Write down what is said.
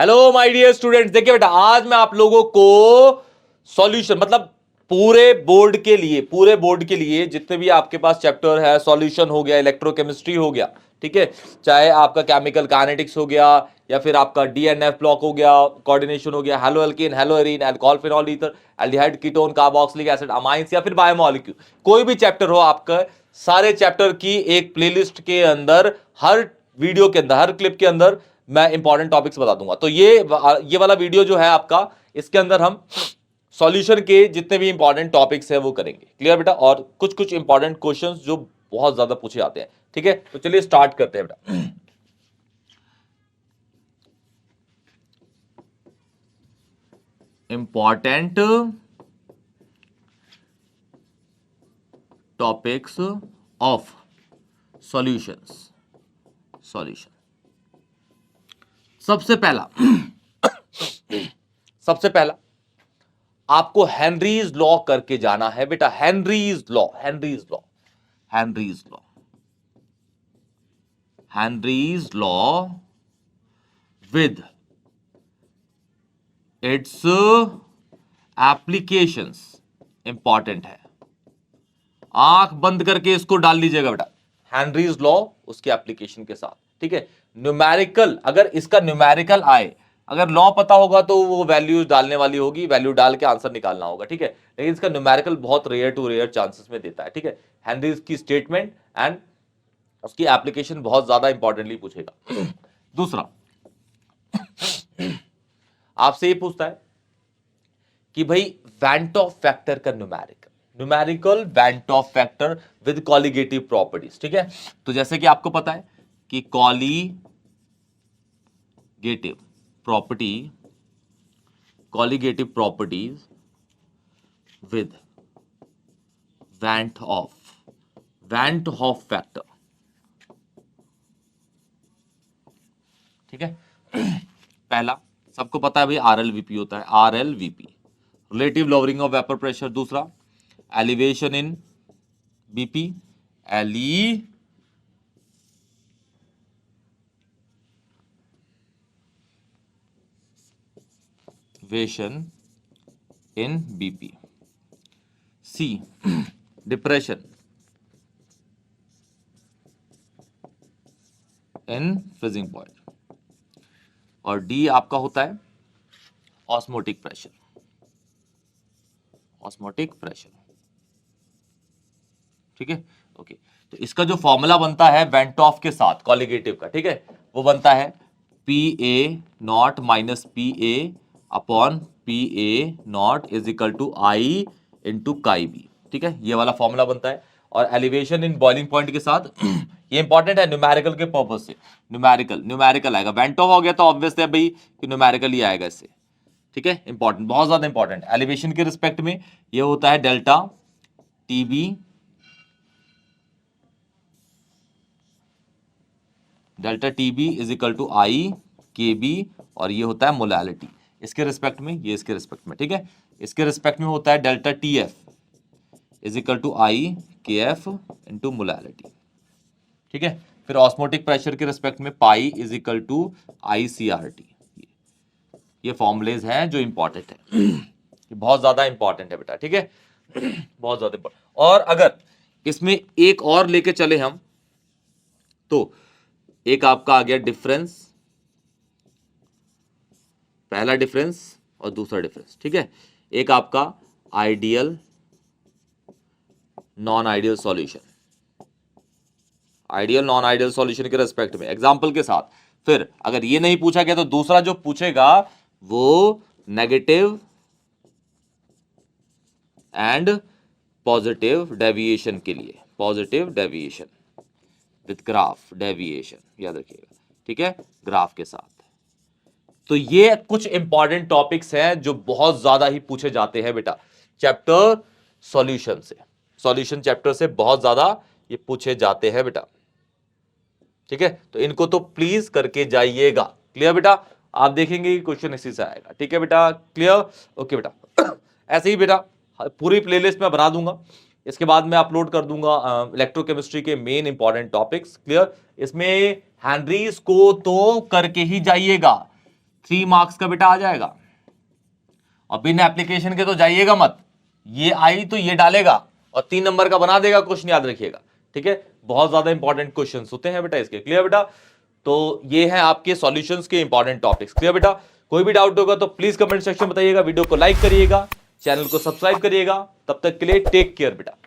Hello my dear students, देखिए बेटा आज मैं आप लोगों को सॉल्यूशन मतलब पूरे बोर्ड के लिए जितने भी आपके पास चैप्टर है, सॉल्यूशन हो गया, इलेक्ट्रोकेमिस्ट्री हो गया, ठीक है, चाहे आपका केमिकल काइनेटिक्स हो गया या फिर आपका डीएनएफ ब्लॉक हो गया, कोऑर्डिनेशन हो गया, halo alkane, hello arene, alcohol, phenol, ether, aldehyde, ketone, carboxylic acid, amines या फिर बायोमोलिक्यूल, कोई भी चैप्टर हो आपका, सारे चैप्टर की एक प्लेलिस्ट के अंदर हर वीडियो के अंदर, हर क्लिप के अंदर मैं इंपॉर्टेंट टॉपिक्स बता दूंगा। तो ये वाला वीडियो जो है आपका, इसके अंदर हम सॉल्यूशन के जितने भी इंपॉर्टेंट टॉपिक्स है वो करेंगे। क्लियर बेटा? और कुछ कुछ इंपॉर्टेंट क्वेश्चंस जो बहुत ज्यादा पूछे जाते हैं। ठीक है, तो चलिए स्टार्ट करते हैं बेटा। Important topics of solutions. Solution सबसे पहला आपको हेनरीज लॉ करके जाना है बेटा। Henry's law with its applications important है। आंख बंद करके इसको डाल लीजिएगा बेटा, हेनरीज लॉ उसके एप्लीकेशन के साथ। ठीक है, न्यूमेरिकल, अगर इसका न्यूमेरिकल आए, अगर लॉ पता होगा तो वो वैल्यूज डालने वाली होगी, वैल्यू डाल के आंसर निकालना होगा। ठीक है, लेकिन इसका न्यूमेरिकल बहुत रेयर टू रेयर चांसेस में देता है। ठीक है, हेनरीज की स्टेटमेंट एंड उसकी एप्लीकेशन बहुत ज्यादा इंपॉर्टेंटली पूछेगा। दूसरा आपसे ये पूछता है कि भाई वेंट ऑफ फैक्टर का numerical went of factor with colligative properties. ठीक है, तो जैसे कि आपको पता है कि colligative properties with went of factor. ठीक है, पहला सबको पता है भाई RLVP होता है, RLVP relative lowering of vapour pressure. दूसरा elevation in BP, elevation in BP। C depression in freezing point. और डी आपका होता है ऑस्मोटिक प्रेशर। ठीक है, ओके। तो इसका जो फॉर्मूला बनता है वेंट ऑफ के साथ कॉलिगेटिव का, ठीक है, वो बनता है PA0 minus PA upon PA0 is equal to I into chi B. ठीक है, ये वाला फॉर्मूला बनता है। और एलिवेशन इन बॉइलिंग पॉइंट के साथ ये इंपॉर्टेंट है न्यूमेरिकल के पर्पज से। न्यूमेरिकल आएगा, वेंट ऑफ हो गया तो ऑब्वियस है भाई कि न्यूमेरिकल ही आएगा इससे। ठीक है, इंपॉर्टेंट, बहुत ज्यादा इंपॉर्टेंट। एलिवेशन के रिस्पेक्ट में ये होता है delta TB is equal to I KB, और ये होता है मोलैलिटी इसके रिस्पेक्ट में, ये इसके रिस्पेक्ट में। ठीक है, इसके रिस्पेक्ट में होता है delta TF is equal to I KF into molality. ठीक है, फिर ऑस्मोटिक प्रेशर के रिस्पेक्ट में pi is equal to ICRT। ये फॉर्मुलेज हैं जो इंपॉर्टेंट है, ये बहुत ज्यादा इंपॉर्टेंट है बेटा। ठीक है, बहुत ज्यादा इंपॉर्टेंट। और अगर इसमें एक और लेके चले हम तो एक आपका आ गया डिफरेंस, पहला डिफरेंस और दूसरा डिफरेंस। ठीक है, एक आपका ideal non ideal solution, ideal non ideal solution के रेस्पेक्ट में एग्जांपल के साथ। फिर अगर ये नहीं पूछा गया तो दूसरा जो पूछेगा वो नेगेटिव एंड पॉजिटिव डेविएशन के लिए, positive deviation with graph deviation, याद रखिएगा। ठीक है, ग्राफ के साथ। तो ये कुछ इंपॉर्टेंट टॉपिक्स हैं जो बहुत ज्यादा ही पूछे जाते हैं बेटा चैप्टर सॉल्यूशन से, सॉल्यूशन चैप्टर से बहुत ज्यादा ये पूछे जाते हैं बेटा। ठीक है, तो इनको तो प्लीज करके जाइएगा। क्लियर बेटा? आप देखेंगे कि क्वेश्चन इसी से आएगा। ठीक है बेटा, क्लियर? ओके बेटा, ऐसे ही बेटा पूरी प्लेलिस्ट में बना दूंगा, इसके बाद मैं अपलोड कर दूंगा इलेक्ट्रोकेमिस्ट्री के मेन इंपॉर्टेंट टॉपिक्स। क्लियर? इसमें हेनरीज को तो करके ही जाइएगा, 3 मार्क्स का बेटा आ जाएगा। और बिन एप्लीकेशन के तो जाइएगा मत, ये आई तो ये डालेगा और 3 नंबर का बना देगा क्वेश्चन, याद रखिएगा। ठीक है, बहुत ज्यादा इंपॉर्टेंट क्वेश्चन होते हैं बेटा इसके। क्लियर बेटा? तो ये है आपके सॉल्यूशंस के इंपॉर्टेंट टॉपिक्स। क्लियर बेटा? कोई भी डाउट होगा तो प्लीज कमेंट सेक्शन में बताइएगा, वीडियो को लाइक करिएगा, चैनल को सब्सक्राइब करिएगा। तब तक के लिए टेक केयर बेटा।